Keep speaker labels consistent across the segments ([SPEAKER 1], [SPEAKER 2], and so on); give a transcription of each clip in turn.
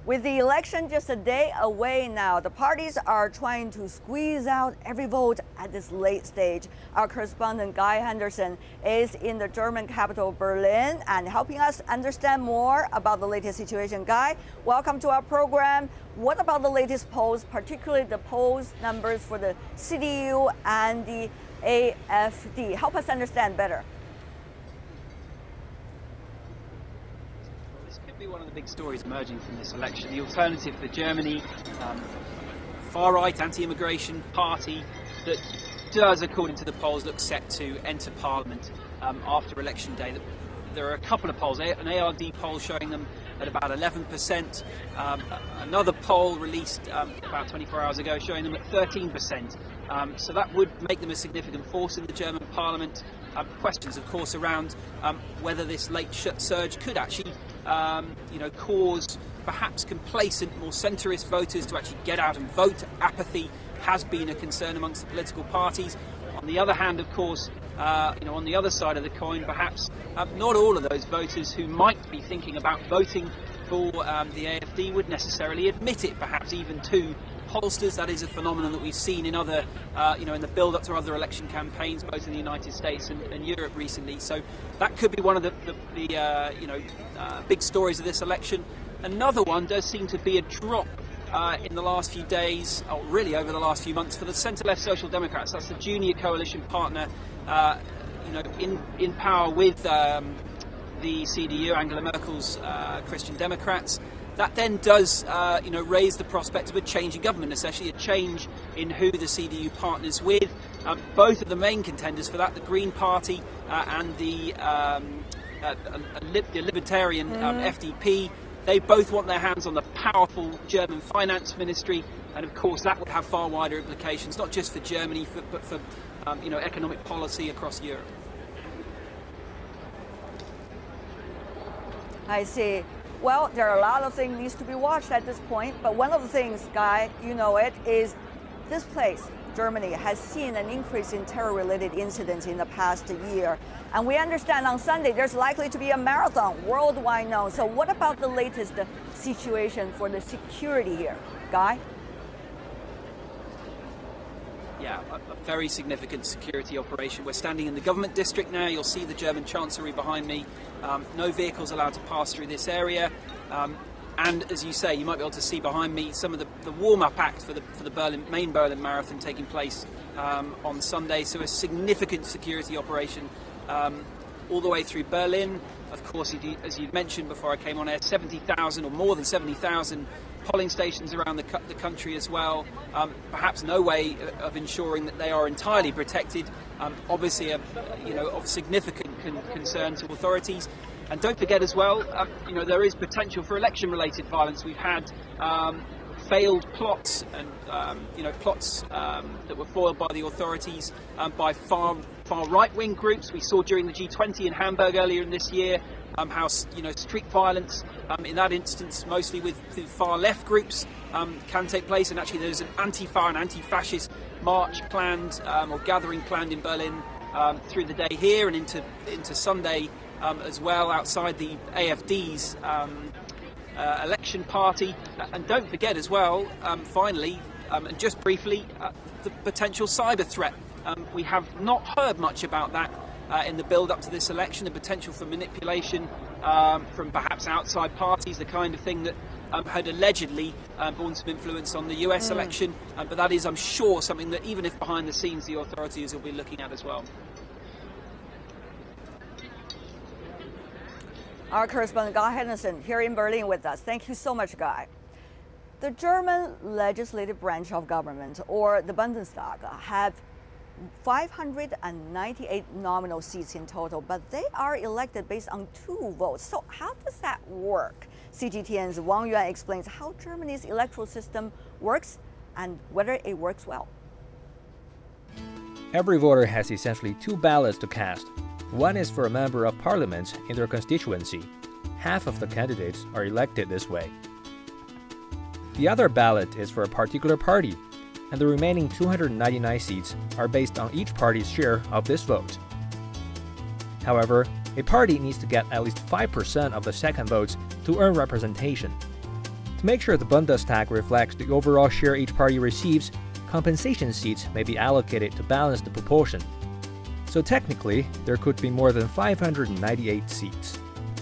[SPEAKER 1] With the election just a day away now, the parties are trying to squeeze out every vote at this late stage. Our correspondent Guy Henderson is in the German capital Berlin and helping us understand more about the latest situation. Guy, welcome to our program. What about the latest polls, particularly the polls numbers for the CDU and the AfD? Help us understand better.
[SPEAKER 2] Be one of the big stories emerging from this election. The alternative for Germany, far-right anti-immigration party that does, according to the polls, look set to enter parliament after election day. There are a couple of polls, an ARD poll showing them at about 11%, another poll released about 24 hours ago showing them at 13%. So that would make them a significant force in the German parliament. Questions, of course, around whether this late surge could actually cause perhaps complacent, more centrist voters to actually get out and vote. Apathy has been a concern amongst the political parties. On the other hand, of course, on the other side of the coin, perhaps not all of those voters who might be thinking about voting for the AfD would necessarily admit it, perhaps even to pollsters. That is a phenomenon that we've seen in other, in the build-up to other election campaigns, both in the United States and Europe recently. So that could be one of the big stories of this election. Another one does seem to be a drop in the last few days, or really over the last few months, for the centre-left Social Democrats. That's the junior coalition partner, in power with the CDU, Angela Merkel's Christian Democrats. That then does, raise the prospect of a change in government, essentially a change in who the CDU partners with. Both of the main contenders for that, the Green Party and the Libertarian FDP, they both want their hands on the powerful German finance ministry, and of course that would have far wider implications, not just for Germany, but for economic policy across Europe.
[SPEAKER 1] I see. Well, there are a lot of things needs to be watched at this point, but one of the things, Guy, you know it, is this place, Germany, has seen an increase in terror-related incidents in the past year. And we understand on Sunday there's likely to be a marathon worldwide known. So what about the latest situation for the security here, Guy?
[SPEAKER 2] Yeah, a very significant security operation. We're standing in the government district now. You'll see the German Chancellery behind me. No vehicles allowed to pass through this area. And as you say, you might be able to see behind me some of the warm-up act for the main Berlin Marathon taking place on Sunday. So a significant security operation all the way through Berlin. Of course, as you mentioned before I came on air, 70,000 or more than 70,000 polling stations around the country as well. Perhaps no way of ensuring that they are entirely protected. Obviously, of significant concern to authorities. And don't forget as well, there is potential for election-related violence. We've had failed plots and plots that were foiled by the authorities by far right-wing groups. We saw during the G20 in Hamburg earlier in this year how street violence in that instance, mostly with far left groups, can take place. And actually, there's an anti-Fa and anti-fascist march planned or gathering planned in Berlin through the day here and into Sunday as well, outside the AfD's election party. And don't forget as well, finally, and just briefly, the potential cyber threat. We have not heard much about that in the build-up to this election, the potential for manipulation from perhaps outside parties, the kind of thing that had allegedly borne some influence on the US election. But that is, I'm sure, something that even if behind the scenes the authorities will be looking at as well.
[SPEAKER 1] Our correspondent Guy Henderson here in Berlin with us. Thank you so much, Guy. The German legislative branch of government, or the Bundestag, have 598 nominal seats in total, but they are elected based on 2 votes. So how does that work? CGTN's Wang Yuan explains how Germany's electoral system works and whether it works well.
[SPEAKER 3] Every voter has essentially 2 ballots to cast. One is for a member of parliament in their constituency. Half of the candidates are elected this way. The other ballot is for a particular party, and the remaining 299 seats are based on each party's share of this vote. However, a party needs to get at least 5% of the second votes to earn representation. To make sure the Bundestag reflects the overall share each party receives, compensation seats may be allocated to balance the proportion. So technically, there could be more than 598 seats.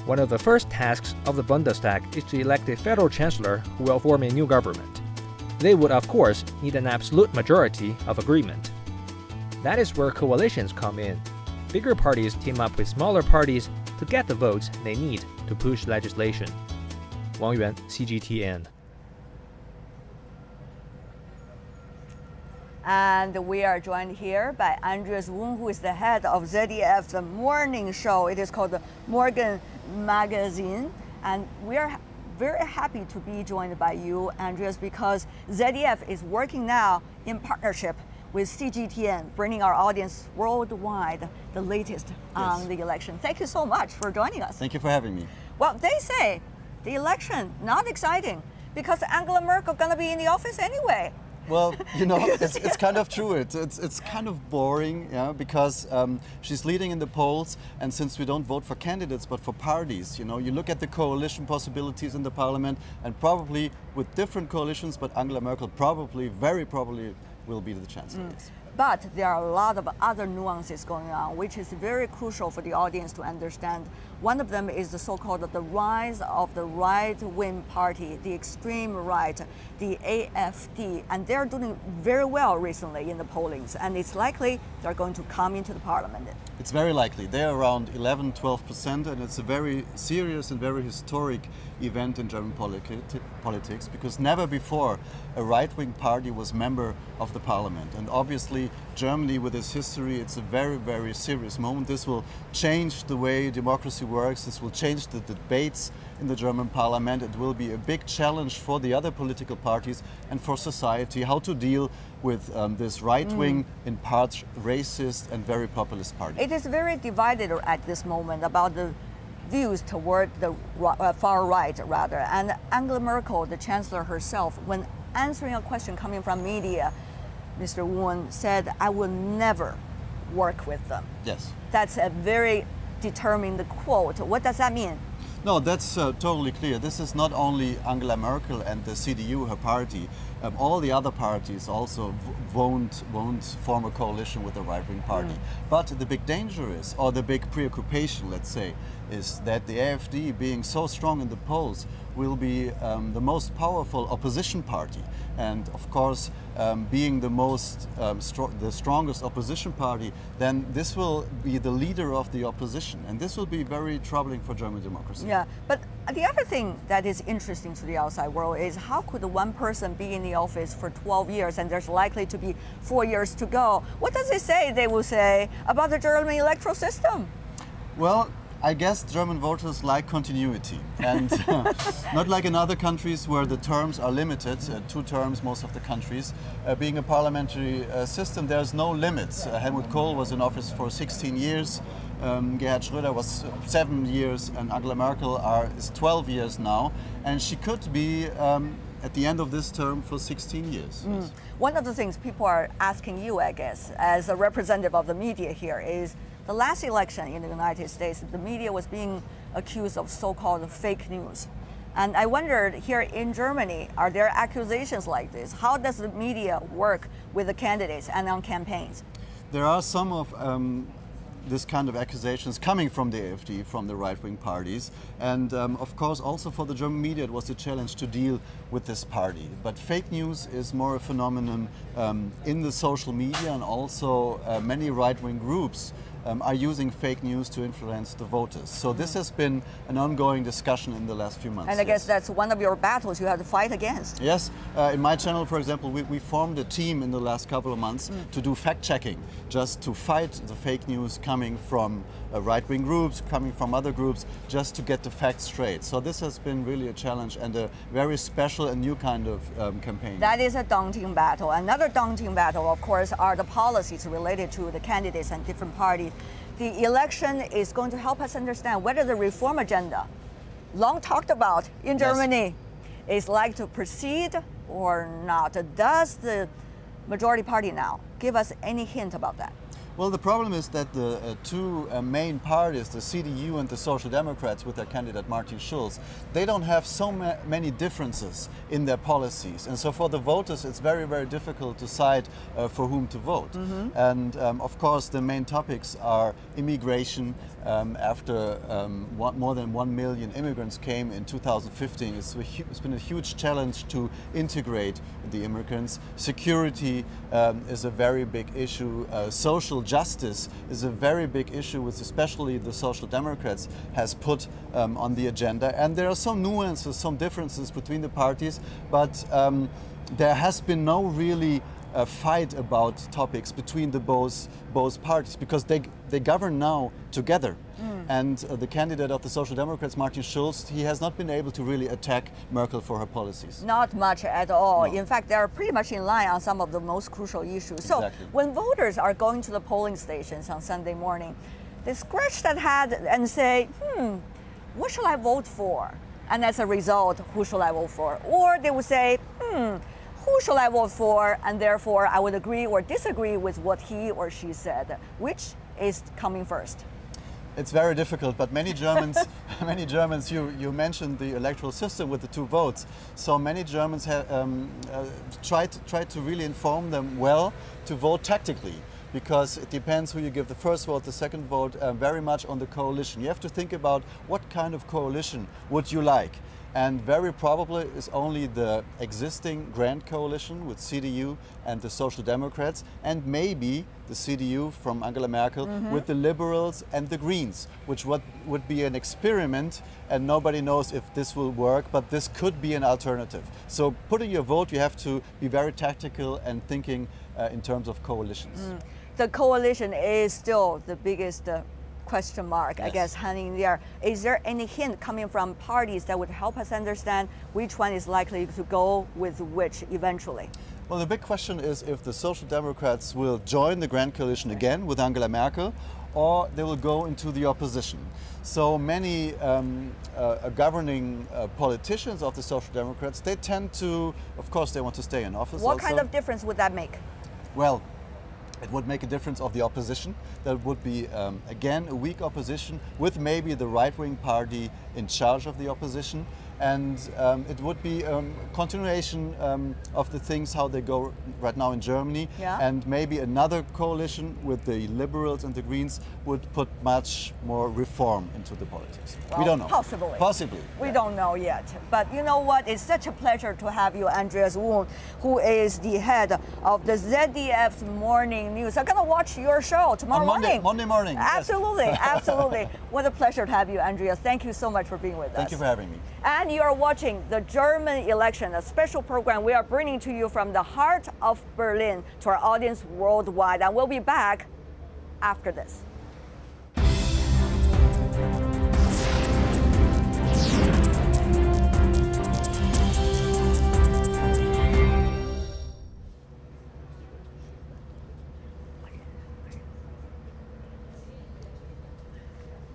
[SPEAKER 3] One of the first tasks of the Bundestag is to elect a federal chancellor who will form a new government. They would, of course, need an absolute majority of agreement. That is where coalitions come in. Bigger parties team up with smaller parties to get the votes they need to push legislation. Wang Yuan, CGTN.
[SPEAKER 1] And we are joined here by Andreas Wunn, who is the head of ZDF's morning show. It is called the Morgen-magazin. And we are very happy to be joined by you, Andreas, because ZDF is working now in partnership with CGTN, bringing our audience worldwide the latest on the election. Thank you so much for joining us.
[SPEAKER 4] Thank you for having me.
[SPEAKER 1] Well, they say the election, not exciting, because Angela Merkel going to be in the office anyway.
[SPEAKER 4] Well, you know, it's kind of true. It's kind of boring, yeah, because she's leading in the polls, and since we don't vote for candidates but for parties, you know, you look at the coalition possibilities in the parliament, and probably with different coalitions, but Angela Merkel probably, very probably, will be the chancellor.
[SPEAKER 1] But there are a lot of other nuances going on, which is very crucial for the audience to understand. One of them is the so-called the rise of the right-wing party, the extreme right, the AfD, and they're doing very well recently in the pollings, and it's likely they're going to come into the parliament.
[SPEAKER 4] It's very likely. They're around 11–12%, and it's a very serious and very historic event in German politics, because never before a right-wing party was member of the parliament. And obviously Germany, with its history, it's a very, very serious moment. This will change the way democracy works. This will change the debates in the German parliament. It will be a big challenge for the other political parties and for society how to deal with this right-wing, in part racist and very populist party.
[SPEAKER 1] It is very divided at this moment about the views toward the far right, rather. And Angela Merkel, the chancellor herself, when answering a question coming from media, Mr. Wunn said, "I will never work with them."
[SPEAKER 4] Yes.
[SPEAKER 1] That's a very determined quote. What does that mean?
[SPEAKER 4] No, that's totally clear. This is not only Angela Merkel and the CDU, her party. All the other parties also won't form a coalition with the right-wing party. But the big danger is, or the big preoccupation, let's say, is that the AfD, being so strong in the polls, will be the most powerful opposition party. And of course, being the strongest opposition party, then this will be the leader of the opposition. And this will be very troubling for German democracy.
[SPEAKER 1] Yeah, but the other thing that is interesting to the outside world is how could one person be in the office for 12 years and there's likely to be 4 years to go? What does it say, they will say, about the German electoral system?
[SPEAKER 4] Well, I guess German voters like continuity, and not like in other countries where the terms are limited, 2 terms most of the countries. Being a parliamentary system, there's no limits. Helmut Kohl was in office for 16 years, Gerhard Schröder was 7 years, and Angela Merkel is 12 years now, and she could be at the end of this term for 16 years. Yes.
[SPEAKER 1] One of the things people are asking you, I guess, as a representative of the media here, is the last election in the United States, the media was being accused of so-called fake news. And I wondered, here in Germany, are there accusations like this? How does the media work with the candidates and on campaigns?
[SPEAKER 4] There are some of this kind of accusations coming from the AfD, from the right-wing parties. And of course, also for the German media, it was a challenge to deal with this party. But fake news is more a phenomenon in the social media, and also many right-wing groups are using fake news to influence the voters. So this has been an ongoing discussion in the last few months.
[SPEAKER 1] And I guess that's one of your battles you have to fight against.
[SPEAKER 4] Yes. In my channel, for example, we formed a team in the last couple of months to do fact-checking, just to fight the fake news coming from right-wing groups, coming from other groups, just to get the facts straight. So this has been really a challenge and a very special and new kind of campaign.
[SPEAKER 1] That is a daunting battle. Another daunting battle, of course, are the policies related to the candidates and different parties. The election is going to help us understand whether the reform agenda, long talked about in Germany, is like to proceed or not. Does the majority party now give us any hint about that?
[SPEAKER 4] Well, the problem is that the two main parties, the CDU and the Social Democrats with their candidate Martin Schulz, they don't have so many differences in their policies. And so for the voters, it's very, very difficult to decide for whom to vote. And of course, the main topics are immigration. After more than 1 million immigrants came in 2015, it's been a huge challenge to integrate the immigrants. Security is a very big issue. Social justice is a very big issue, which especially the Social Democrats has put on the agenda. And there are some nuances, some differences between the parties, but there has been no really fight about topics between the both parties, because they govern now together. And the candidate of the Social Democrats, Martin Schulz, he has not been able to really attack Merkel for her policies.
[SPEAKER 1] Not much at all.
[SPEAKER 4] No.
[SPEAKER 1] In fact, they're pretty much in line on some of the most crucial issues. So
[SPEAKER 4] Exactly.
[SPEAKER 1] when voters are going to the polling stations on Sunday morning, they scratch that head and say, what shall I vote for? And as a result, who shall I vote for? Or they would say, who shall I vote for? And therefore, I would agree or disagree with what he or she said. Which is coming first?
[SPEAKER 4] It's very difficult, but many Germans, you mentioned the electoral system with the 2 votes. So many Germans have tried to really inform them well to vote tactically, because it depends who you give the first vote, the second vote, very much on the coalition. You have to think about what kind of coalition would you like. And very probably is only the existing grand coalition with CDU and the Social Democrats, and maybe the CDU from Angela Merkel with the Liberals and the Greens, which would be an experiment, and nobody knows if this will work, but this could be an alternative. So putting your vote, you have to be very tactical and thinking in terms of coalitions.
[SPEAKER 1] The coalition is still the biggest question mark,
[SPEAKER 4] Yes.
[SPEAKER 1] I guess, hanging there. Is there any hint coming from parties that would help us understand which one is likely to go with which eventually?
[SPEAKER 4] Well, the big question is if the Social Democrats will join the Grand Coalition again with Angela Merkel, or they will go into the opposition. So many governing politicians of the Social Democrats, they tend to, of course, they want to stay in office.
[SPEAKER 1] What
[SPEAKER 4] also.
[SPEAKER 1] kind of difference would that make?
[SPEAKER 4] Well, it would make a difference of the opposition. That would be, again, a weak opposition with maybe the right-wing party in charge of the opposition. And it would be continuation of the things how they go right now in Germany.
[SPEAKER 1] Yeah.
[SPEAKER 4] And maybe another coalition with the Liberals and the Greens would put much more reform into the politics.
[SPEAKER 1] Well,
[SPEAKER 4] we don't know.
[SPEAKER 1] Possibly.
[SPEAKER 4] Possibly.
[SPEAKER 1] We
[SPEAKER 4] yeah.
[SPEAKER 1] don't know yet. But you know what? It's such a pleasure to have you, Andreas Wunn, who is the head of the ZDFs Morning News. I'm going to watch your show tomorrow morning.
[SPEAKER 4] Monday morning.
[SPEAKER 1] Absolutely,
[SPEAKER 4] Yes.
[SPEAKER 1] absolutely. What a pleasure to have you, Andreas. Thank you so much for being with us.
[SPEAKER 4] Thank you for having me.
[SPEAKER 1] And you are watching the German election, a special program we are bringing to you from the heart of Berlin to our audience worldwide. And we'll be back after this.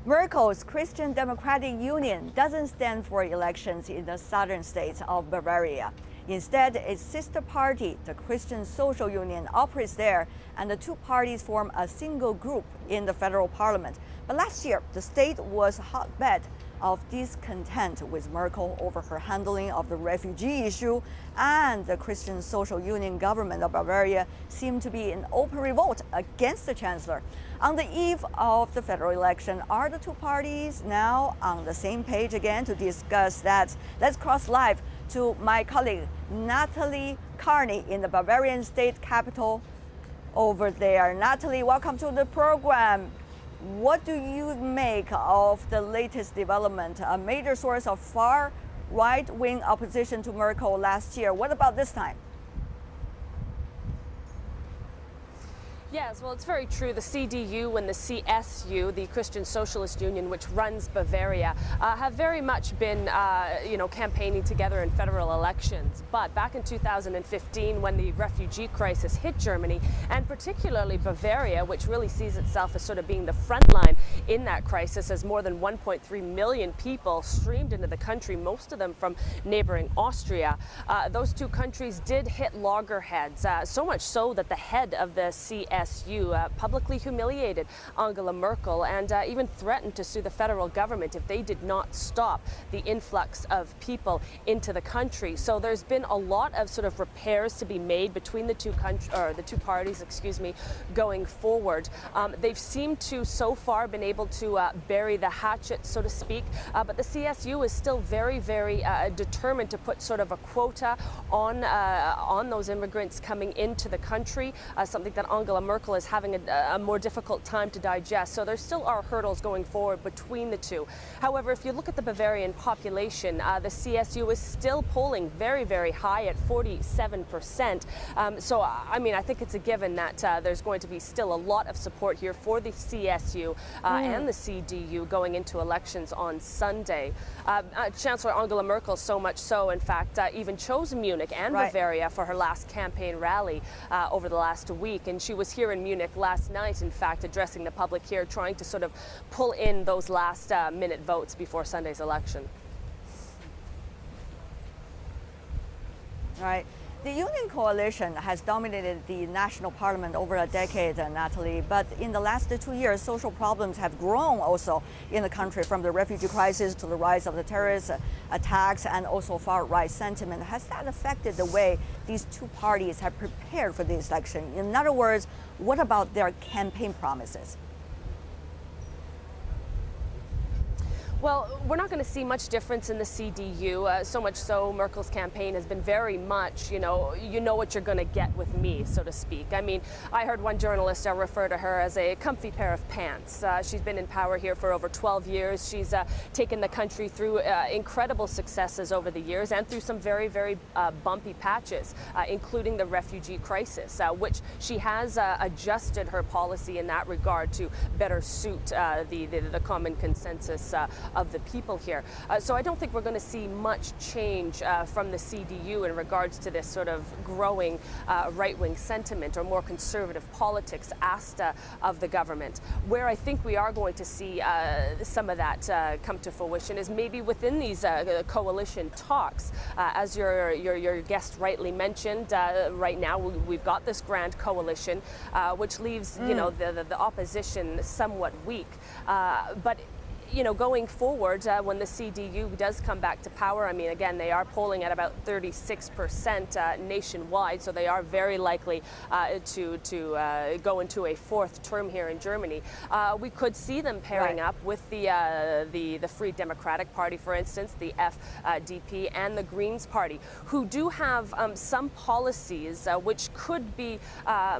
[SPEAKER 1] Merkel's Christian Democratic Union doesn't stand for elections in the southern states of Bavaria. Instead, its sister party, the Christian Social Union, operates there, and the two parties form a single group in the federal parliament. But last year, the state was a hotbed of discontent with Merkel over her handling of the refugee issue, and the Christian Social Union government of Bavaria seemed to be in open revolt against the chancellor. On the eve of the federal election, are the two parties now on the same page again? To discuss that, let's cross live to my colleague Natalie Carney in the Bavarian state capital over there. Natalie, welcome to the program. What do you make of the latest development? A major source of far right-wing opposition to Merkel last year. What about this time?
[SPEAKER 5] Yes, well, it's very true. The CDU and the CSU, the Christian Socialist Union, which runs Bavaria, have very much been, campaigning together in federal elections. But back in 2015, when the refugee crisis hit Germany, and particularly Bavaria, which really sees itself as sort of being the front line in that crisis, as more than 1.3 million people streamed into the country, most of them from neighboring Austria, those two countries did hit loggerheads, so much so that the head of the CSU CSU publicly humiliated Angela Merkel and even threatened to sue the federal government if they did not stop the influx of people into the country. So there's been a lot of sort of repairs to be made between the two parties, going forward. They've seemed to so far been able to bury the hatchet, so to speak, but the CSU is still very, very determined to put sort of a quota on those immigrants coming into the country, something that Angela Merkel is having a more difficult time to digest. So there still are hurdles going forward between the two. However, if you look at the Bavarian population, the CSU is still polling very, very high at 47%. So, I mean, I think it's a given that there's going to be still a lot of support here for the CSU and the CDU going into elections on Sunday. Chancellor Angela Merkel, so much so, in fact, even chose Munich and Bavaria for her last campaign rally over the last week. And she was here in Munich last night, in fact, addressing the public here, trying to sort of pull in those last minute votes before Sunday's election.
[SPEAKER 1] Right. The Union coalition has dominated the national parliament over a decade, Natalie, but in the last 2 years, social problems have grown also in the country, from the refugee crisis to the rise of the terrorist attacks and also far-right sentiment. Has that affected the way these two parties have prepared for this election? In other words, what about their campaign promises?
[SPEAKER 5] Well, we're not going to see much difference in the CDU, so much so Merkel's campaign has been very much, you know what you're going to get with me, so to speak. I mean, I heard one journalist refer to her as a comfy pair of pants. She's been in power here for over 12 years. She's taken the country through incredible successes over the years and through some very, very bumpy patches, including the refugee crisis, which she has adjusted her policy in that regard to better suit the common consensus of the people here. So I don't think we're going to see much change from the CDU in regards to this sort of growing right-wing sentiment or more conservative politics asked of the government. Where I think we are going to see some of that come to fruition is maybe within these coalition talks. As your guest rightly mentioned, right now we've got this grand coalition, which leaves the opposition somewhat weak. But going forward, when the CDU does come back to power, I mean, again, they are polling at about 36% nationwide, so they are very likely to go into a fourth term here in Germany. We could see them pairing up with the Free Democratic Party, for instance, the FDP, and the Greens Party, who do have some policies which could be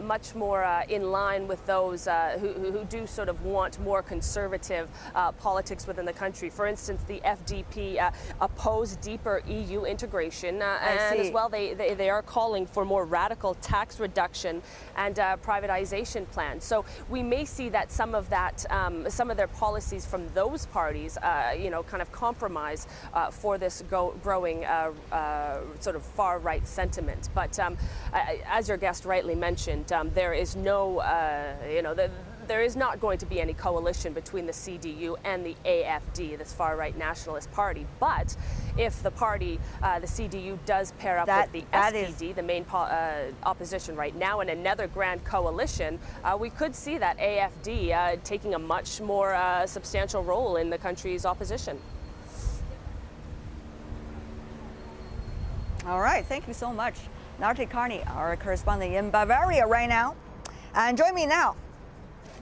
[SPEAKER 5] much more in line with those who do sort of want more conservative politics within the country. For instance, the FDP oppose deeper EU integration, and as well they are calling for more radical tax reduction and privatization plans. So we may see that some of their policies from those parties, kind of compromise for this growing sort of far-right sentiment. But as your guest rightly mentioned, there is no, there is not going to be any coalition between the CDU and the AfD, this far-right nationalist party. But if the party, the CDU, does pair up with the SPD, the main opposition right now, in another grand coalition, we could see that AfD taking a much more substantial role in the country's opposition.
[SPEAKER 1] All right, thank you so much, Natalie Carney, our correspondent in Bavaria right now. And join me now,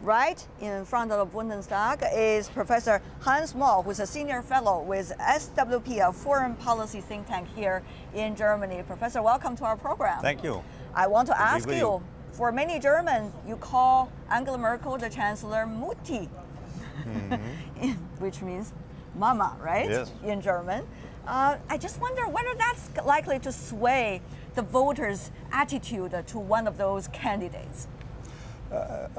[SPEAKER 1] right in front of the Bundestag, is Professor Hans Maull, who's a senior fellow with SWP, a foreign policy think tank here in Germany. Professor, welcome to our program.
[SPEAKER 6] Thank you.
[SPEAKER 1] I want to ask you, for many Germans, you call Angela Merkel, the Chancellor, Mutti, which means mama, right?
[SPEAKER 6] Yes.
[SPEAKER 1] In German. I just wonder whether that's likely to sway the voters' attitude to one of those candidates.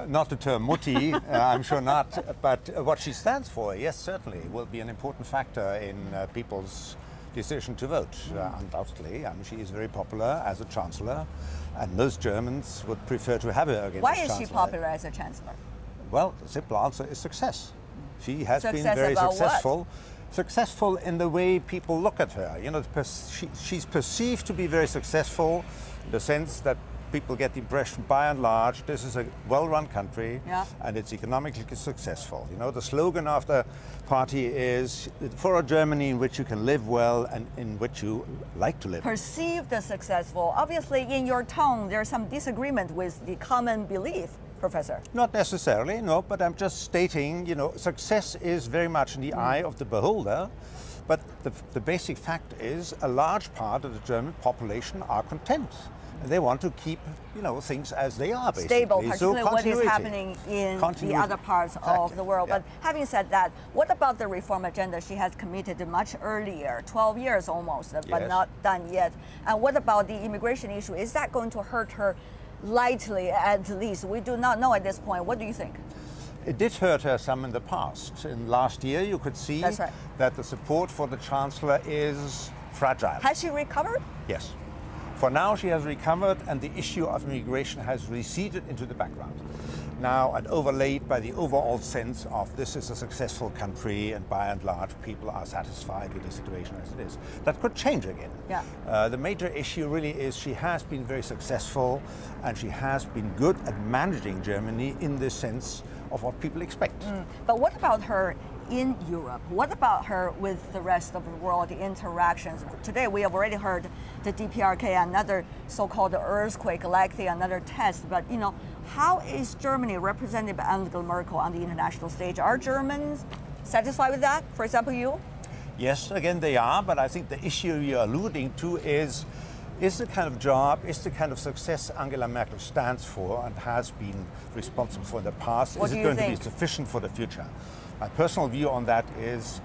[SPEAKER 6] Not the term Mutti, I'm sure not, but what she stands for, yes, certainly, will be an important factor in people's decision to vote, undoubtedly. I mean, she is very popular as a chancellor, and most Germans would prefer to have her against
[SPEAKER 1] Why
[SPEAKER 6] chancellor.
[SPEAKER 1] is she popular as a chancellor?
[SPEAKER 6] Well, the simple answer is success. She has been
[SPEAKER 1] Success
[SPEAKER 6] very
[SPEAKER 1] about
[SPEAKER 6] successful.
[SPEAKER 1] What?
[SPEAKER 6] Successful in the way people look at her. You know, she's perceived to be very successful in the sense that people get the impression, by and large, this is a well-run country,
[SPEAKER 1] yeah,
[SPEAKER 6] and it's economically successful. You know, the slogan of the party is for a Germany in which you can live well and in which you like to live.
[SPEAKER 1] Perceived as successful. Obviously, in your tone, there's some disagreement with the common belief, Professor.
[SPEAKER 6] Not necessarily, no, but I'm just stating, you know, success is very much in the eye of the beholder. But the basic fact is a large part of the German population are content. And they want to keep, you know, things as they are, basically.
[SPEAKER 1] Stable, particularly
[SPEAKER 6] so
[SPEAKER 1] what is happening in the other parts of the world.
[SPEAKER 6] Yeah.
[SPEAKER 1] But having said that, what about the reform agenda she has committed to much earlier, 12 years almost, but
[SPEAKER 6] yes,
[SPEAKER 1] not done yet? And what about the immigration issue? Is that going to hurt her lightly, at least? We do not know at this point. What do you think?
[SPEAKER 6] It did hurt her some in the past. In last year, you could see that the support for the Chancellor is fragile.
[SPEAKER 1] Has she recovered?
[SPEAKER 6] Yes. For now, she has recovered, and the issue of immigration has receded into the background. Now, and overlaid by the overall sense of this is a successful country, and by and large, people are satisfied with the situation as it is. That could change again.
[SPEAKER 1] Yeah.
[SPEAKER 6] The major issue really is she has been very successful, and she has been good at managing Germany in the sense of what people expect.
[SPEAKER 1] But what about her in Europe? What about her with the rest of the world, the interactions? Today we have already heard the DPRK, another so-called earthquake, likely another test. But you know, how is Germany represented by Angela Merkel on the international stage? Are Germans satisfied with that? For example, you?
[SPEAKER 6] Yes, again they are, but I think the issue you're alluding to is the kind of job, is the kind of success Angela Merkel stands for and has been responsible for in the past, is it going to be sufficient for the future? My personal view on that is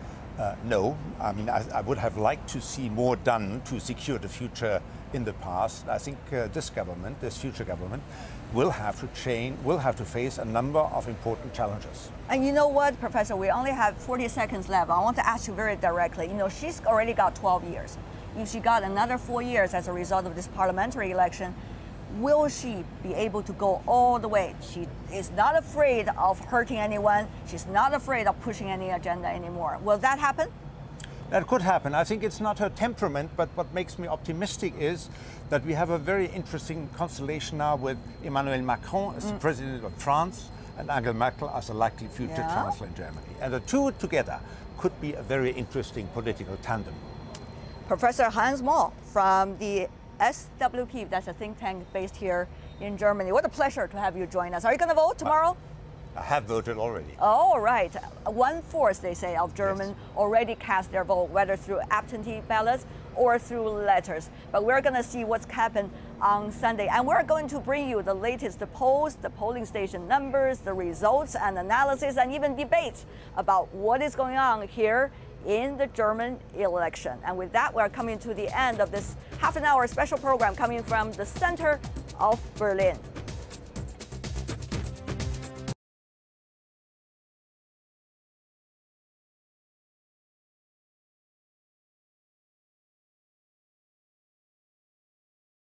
[SPEAKER 6] no. I mean, I would have liked to see more done to secure the future in the past. I think this government, this future government, will have to change, will have to face a number of important challenges.
[SPEAKER 1] And you know what, Professor, we only have 40 seconds left. I want to ask you very directly. You know, she's already got 12 years. If she got another 4 years as a result of this parliamentary election, will she be able to go all the way? She is not afraid of hurting anyone. She's not afraid of pushing any agenda anymore. Will that happen?
[SPEAKER 6] That could happen. I think it's not her temperament, but what makes me optimistic is that we have a very interesting constellation now with Emmanuel Macron as the president of France and Angela Merkel as a likely future chancellor in Germany. And the two together could be a very interesting political tandem.
[SPEAKER 1] Professor Hans Maull from the SWP, that's a think tank based here in Germany. What a pleasure to have you join us. Are you going to vote tomorrow?
[SPEAKER 6] I have voted already.
[SPEAKER 1] Oh, right. 1/4, they say, of Germans already cast their vote, whether through absentee ballots or through letters. But we're going to see what's happened on Sunday. And we're going to bring you the latest polls, the polling station numbers, the results and analysis, and even debates about what is going on here in the German election. And with that, we're coming to the end of this half-an-hour special program coming from the center of Berlin.